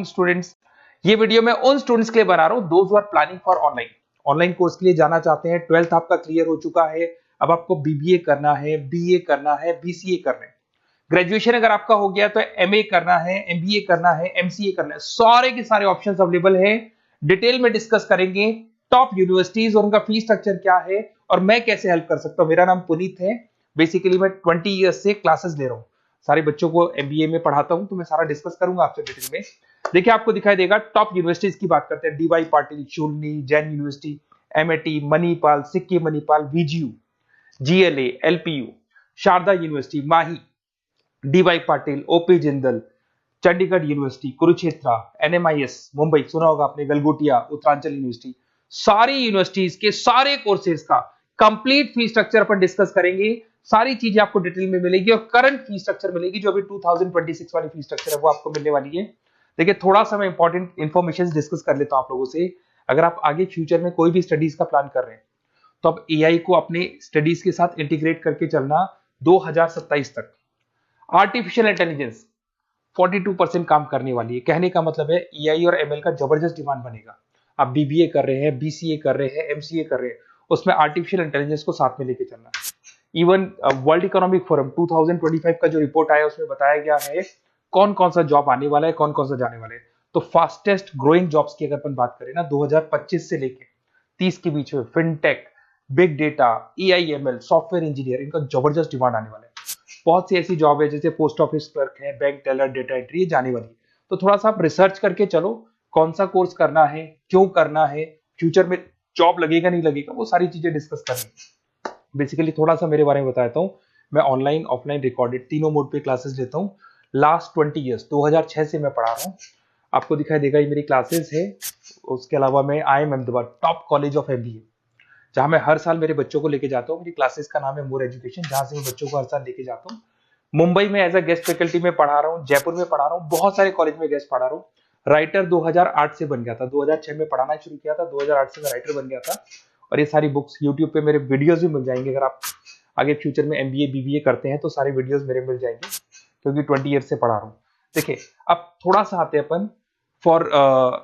Students, ये video मैं उन स्टूडेंट्स के लिए बना रहा हूं those who are planning for online course के लिए जाना चाहते हैं। 12th आपका क्लियर हो चुका है, अब आपको बीबीए करना है, बीए करना है, बीसीए करना है। ग्रेजुएशन अगर आपका हो गया तो एमए करना है, एमबीए करना है, एमसीए करना है। सारे के सारे ऑप्शंस अवेलेबल है। डिटेल में डिस्कस करेंगे टॉप यूनिवर्सिटीज और उनका फीस स्ट्रक्चर क्या है और मैं कैसे हेल्प कर सकता हूं। मेरा नाम पुनीत है। बेसिकली मैं 20 ईयर्स से क्लासेस ले रहा हूं, सारे बच्चों को एमबीए में पढ़ाता हूं, तो मैं सारा डिस्कस करूंगा आपसे डिटेल में। देखिए आपको दिखाई देगा टॉप यूनिवर्सिटीज की बात करते हैं। DY Patil, Shoolini, Jain university, MIT, Manipal, Sikkim Manipal, VGU, GLA, LPU, Sharda university, Mahi, DY Patil, OP Jindal, Chandigarh university, Kurukshetra, NMIS Mumbai, सुना होगा आपने, गलगोटिया, उत्तरांचल यूनिवर्सिटी। सारी यूनिवर्सिटीज के सारे कोर्सेज का कंप्लीट फी स्ट्रक्चर अपन डिस्कस करेंगे। सारी चीजें आपको डिटेल में मिलेगी और करंट फी स्ट्रक्चर मिलेगी, जो अभी 2026 वाली फी स्ट्रक्चर है वो आपको मिलने वाली है। देखिए थोड़ा सा मैं इंपॉर्टेंट इन्फॉर्मेशन डिस्कस कर लेता हूं आप लोगों से। अगर आप आगे फ्यूचर में कोई भी स्टडीज का प्लान कर रहे हैं तो आप एआई को अपने स्टडीज के साथ इंटीग्रेट करके चलना। 2027 तक आर्टिफिशियल इंटेलिजेंस 42% काम करने वाली है। कहने का मतलब है एआई और एमएल का जबरदस्त डिमांड बनेगा। आप बीबीए कर रहे हैं, बीसीए कर रहे हैं, एमसीए कर रहे हैं, उसमें आर्टिफिशियल इंटेलिजेंस को साथ में लेके चलना। इवन वर्ल्ड इकोनॉमिक फोरम 2025 का जो रिपोर्ट आया उसमें बताया गया है कौन कौन सा जॉब आने वाला है, कौन कौन सा जाने वाला है। तो फास्टेस्ट ग्रोइंग जॉब्स की अगर अपन बात करें ना 2025 से लेके 30 के बीच में fintech, big data, AIML, software engineer, इनका जबरदस्त डिमांड आने वाला है। बहुत सी ऐसी जॉब है जैसे पोस्ट ऑफिस क्लर्क है, बैंक टेलर, डेटा एंट्री, जाने वाली है। तो थोड़ा सा आप रिसर्च करके चलो कौन सा कोर्स करना है, क्यों करना है, फ्यूचर में जॉब लगेगा नहीं लगेगा, वो सारी चीजें डिस्कस करनी। बेसिकली थोड़ा सा मेरे बारे में बताता हूँ। मैं ऑनलाइन ऑफलाइन रिकॉर्डेड तीनों मोड पे क्लासेस लेता हूँ। लास्ट 20 ईयर्स 2006 से मैं पढ़ा रहा हूँ। आपको दिखाई देगा ये मेरी क्लासेस है। उसके अलावा मैं IIM Ahmedabad top college of MBA, जहां मैं हर साल मेरे बच्चों को लेके जाता हूँ। मेरी क्लासेस का नाम है मोर एजुकेशन, जहां से मैं बच्चों को हर साल लेके जाता हूँ। मुंबई में एज अ गेस्ट फैकल्टी में पढ़ा रहा हूँ, जयपुर में पढ़ा रहा हूँ, बहुत सारे कॉलेज में गेस्ट पढ़ा रहा हूँ। राइटर 2008 से बन गया था, 2006 में पढ़ाना शुरू किया था, 2008 से मैं राइटर बन गया था। और ये सारी बुक्स यूट्यूब पे मेरे वीडियोस भी मिल जाएंगे। अगर आप आगे फ्यूचर में एमबीए बीबीए करते हैं तो सारे वीडियोस मेरे मिल जाएंगे, क्योंकि 20 ईयर से पढ़ा रहा हूँ। देखिए अब थोड़ा सा आते हैं अपन फॉर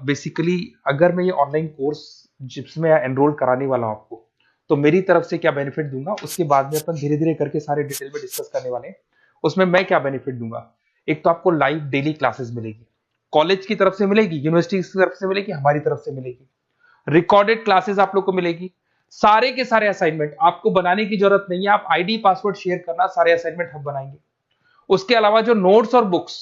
बेसिकली अगर मैं ये ऑनलाइन कोर्स जिसमें एनरोल कराने वाला हूँ आपको, तो मेरी तरफ से क्या बेनिफिट दूंगा उसके बाद में अपन धीरे धीरे करके सारे डिटेल में डिस्कस करने वाले हैं। उसमें मैं क्या बेनिफिट दूंगा, एक तो आपको लाइव डेली क्लासेस मिलेगी, कॉलेज की तरफ से मिलेगी, यूनिवर्सिटी की तरफ से मिलेगी, हमारी तरफ से मिलेगी। रिकॉर्डेड क्लासेस आप लोग को मिलेगी। सारे के सारे असाइनमेंट आपको बनाने की जरूरत नहीं है, आप आईडी पासवर्ड शेयर करना, सारे असाइनमेंट हम बनाएंगे। उसके अलावा जो नोट्स और बुक्स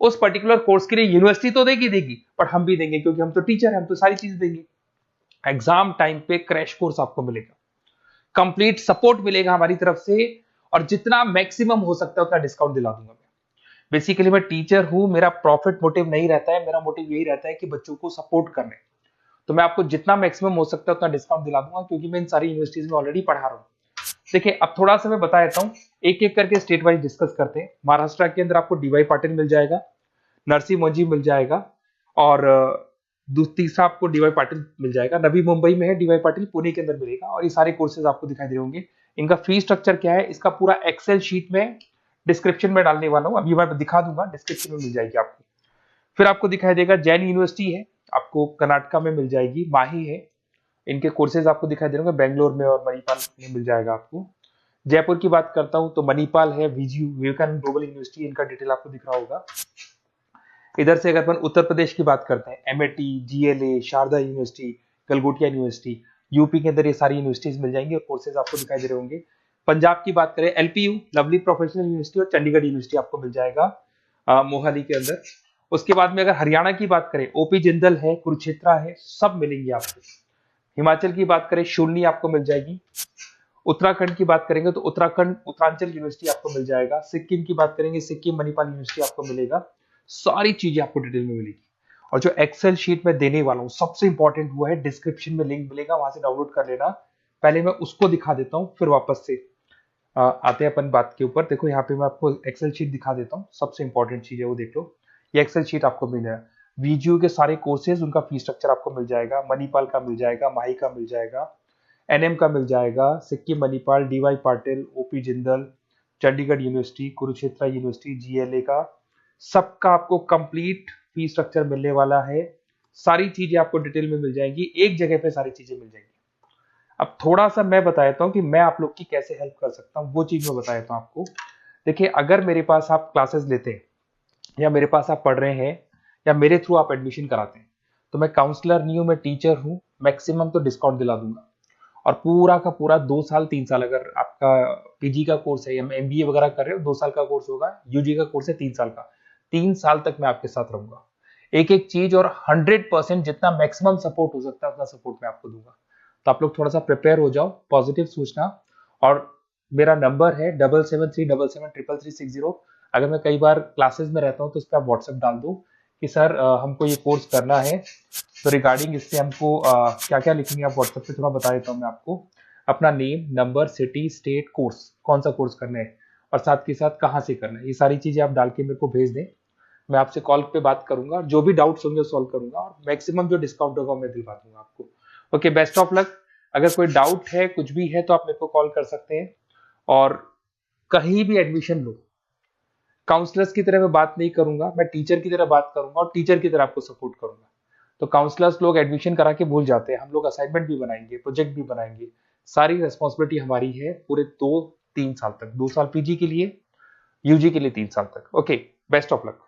उस पर्टिकुलर कोर्स के लिए यूनिवर्सिटी तो देगी, पर हम भी देंगे, क्योंकि हम तो टीचर हैं, हम तो सारी चीज देंगे। एग्जाम टाइम पे क्रैश कोर्स आपको मिलेगा, कंप्लीट सपोर्ट मिलेगा हमारी तरफ से, और जितना मैक्सिमम हो सकता है उतना डिस्काउंट दिला दूंगा मैं। बेसिकली मैं टीचर हूं, मेरा प्रॉफिट मोटिव नहीं रहता है, मेरा मोटिव यही रहता है कि बच्चों को सपोर्ट करने। तो मैं आपको जितना मैक्सिमम हो सकता है उतना डिस्काउंट दिला दूंगा, क्योंकि मैं इन सारी यूनिवर्सिटीज में ऑलरेडी पढ़ा रहा हूँ। देखिए अब थोड़ा सा मैं बता देता हूँ, एक एक करके स्टेट वाइज डिस्कस करते हैं। महाराष्ट्र के अंदर आपको डीवाई पाटिल मिल जाएगा, नरसी मोंजी मिल जाएगा, और तीसरा आपको डीवाई पाटिल मिल जाएगा। नवी मुंबई में है डीवाई पाटिल, पुणे के अंदर मिलेगा। और ये सारे कोर्सेज आपको दिखाई दे रहे होंगे। इनका फी स्ट्रक्चर क्या है, इसका पूरा एक्सेल शीट में डिस्क्रिप्शन में डालने वाला हूँ, अभी मैं दिखा दूंगा, डिस्क्रिप्शन में मिल जाएगी आपको। फिर आपको दिखाई देगा जैन यूनिवर्सिटी है, आपको कर्नाटका में मिल जाएगी, माही है, इनके कोर्सेज आपको दिखाई दे रहे होंगे, बेंगलोर में और मणिपाल में मिल जाएगा आपको। जयपुर की बात करता हूं तो मणिपाल है, वीजीयू, विवेकानंद ग्लोबल यूनिवर्सिटी, इनका डिटेल आपको दिख रहा होगा। इधर से अगर अपन उत्तर प्रदेश की बात करते हैं, MIT, GLA, Sharda University, Galgotia University, UP के अंदर ये सारी यूनिवर्सिटीज मिल जाएंगी और कोर्सेज आपको दिखाई दे रहे होंगे। पंजाब की बात करें, एलपीयू, लवली प्रोफेशनल यूनिवर्सिटी, और चंडीगढ़ यूनिवर्सिटी आपको मिल जाएगा मोहाली के अंदर। उसके बाद में अगर हरियाणा की बात करें, ओपी जिंदल है, कुरुक्षेत्र है, सब मिलेंगे आपको। हिमाचल की बात करें, शूलनी आपको मिल जाएगी। उत्तराखंड की बात करेंगे तो उत्तराखंड उत्तरांचल यूनिवर्सिटी आपको मिल जाएगा। सिक्किम की बात करेंगे, सिक्किम मणिपाल यूनिवर्सिटी आपको मिलेगा। सारी चीजें आपको डिटेल में मिलेगी। और जो एक्सेल शीट में देने वाला हूँ सबसे इंपॉर्टेंट वो है, डिस्क्रिप्शन में लिंक मिलेगा, वहां से डाउनलोड कर लेना। पहले मैं उसको दिखा देता हूँ, फिर वापस से आते हैं अपन बात के ऊपर। देखो यहाँ पे मैं आपको एक्सेल शीट दिखा देता हूँ, सबसे इंपॉर्टेंट चीज है वो देख लो। ये एक्सेल शीट आपको मिल जाएगा। वीजीयू के सारे कोर्सेज, उनका फी स्ट्रक्चर आपको मिल जाएगा। मणिपाल का मिल जाएगा, माही का मिल जाएगा, एनएम का मिल जाएगा, Sikkim Manipal, DY Patil, OP Jindal, Chandigarh university, Kurukshetra University, GLA का, सबका आपको कंप्लीट फी स्ट्रक्चर मिलने वाला है, सारी चीजें आपको डिटेल में मिल जाएंगी, एक जगह पे सारी चीजें मिल जाएंगी। अब थोड़ा सा मैं बता देता हूँ कि मैं आप लोग की कैसे हेल्प कर सकता हूँ, वो चीज मैं बता देता हूँ आपको। देखिए, अगर मेरे पास आप क्लासेस लेते हैं या मेरे पास आप पढ़ रहे हैं या मेरे थ्रू आप एडमिशन कराते हैं, तो मैं काउंसलर नहीं हूँ, मैं टीचर हूँ, मैक्सिमम तो डिस्काउंट दिला दूंगा। और पूरा का पूरा 2 साल 3 साल, अगर आपका पीजी का कोर्स है या एमबीए वगैरह कर रहे हो, 2 साल का कोर्स होगा, यूजी का कोर्स है 3 साल का, 3 साल तक मैं आपके साथ रहूंगा। एक एक चीज और 100% जितना मैक्सिमम सपोर्ट हो सकता है उतना सपोर्ट मैं आपको दूंगा। तो आप लोग थोड़ा सा प्रिपेयर हो जाओ, पॉजिटिव सोचना। और मेरा नंबर है 7737733360। अगर मैं कई बार क्लासेस में रहता हूँ तो उस पर आप व्हाट्सएप डाल दो कि सर हमको ये कोर्स करना है, तो रिगार्डिंग इससे हमको क्या क्या लिखेंगे आप व्हाट्सएप पे थोड़ा बता देता हूँ मैं आपको। अपना name, number, city, state, course, कौन सा कोर्स करना है और साथ के साथ कहाँ से करना है, ये सारी चीजें आप डाल के मेरे को भेज दें। मैं आपसे कॉल पे बात करूंगा, जो भी डाउट्स होंगे सॉल्व करूंगा, और मैक्सिमम जो डिस्काउंट होगा मैं दिलवा दूंगा आपको। Okay, best of luck. अगर कोई डाउट है, कुछ भी है, तो आप मेरे को कॉल कर सकते हैं। और कहीं भी एडमिशन लो, काउंसलर्स की तरह मैं बात नहीं करूंगा, मैं टीचर की तरह बात करूंगा और टीचर की तरह आपको सपोर्ट करूंगा। तो काउंसलर्स लोग एडमिशन करा के भूल जाते हैं, हम लोग असाइनमेंट भी बनाएंगे, प्रोजेक्ट भी बनाएंगे, सारी रेस्पॉन्सिबिलिटी हमारी है पूरे 2-3 साल तक, 2 साल पीजी के लिए, यूजी के लिए 3 साल तक। Okay, best of luck.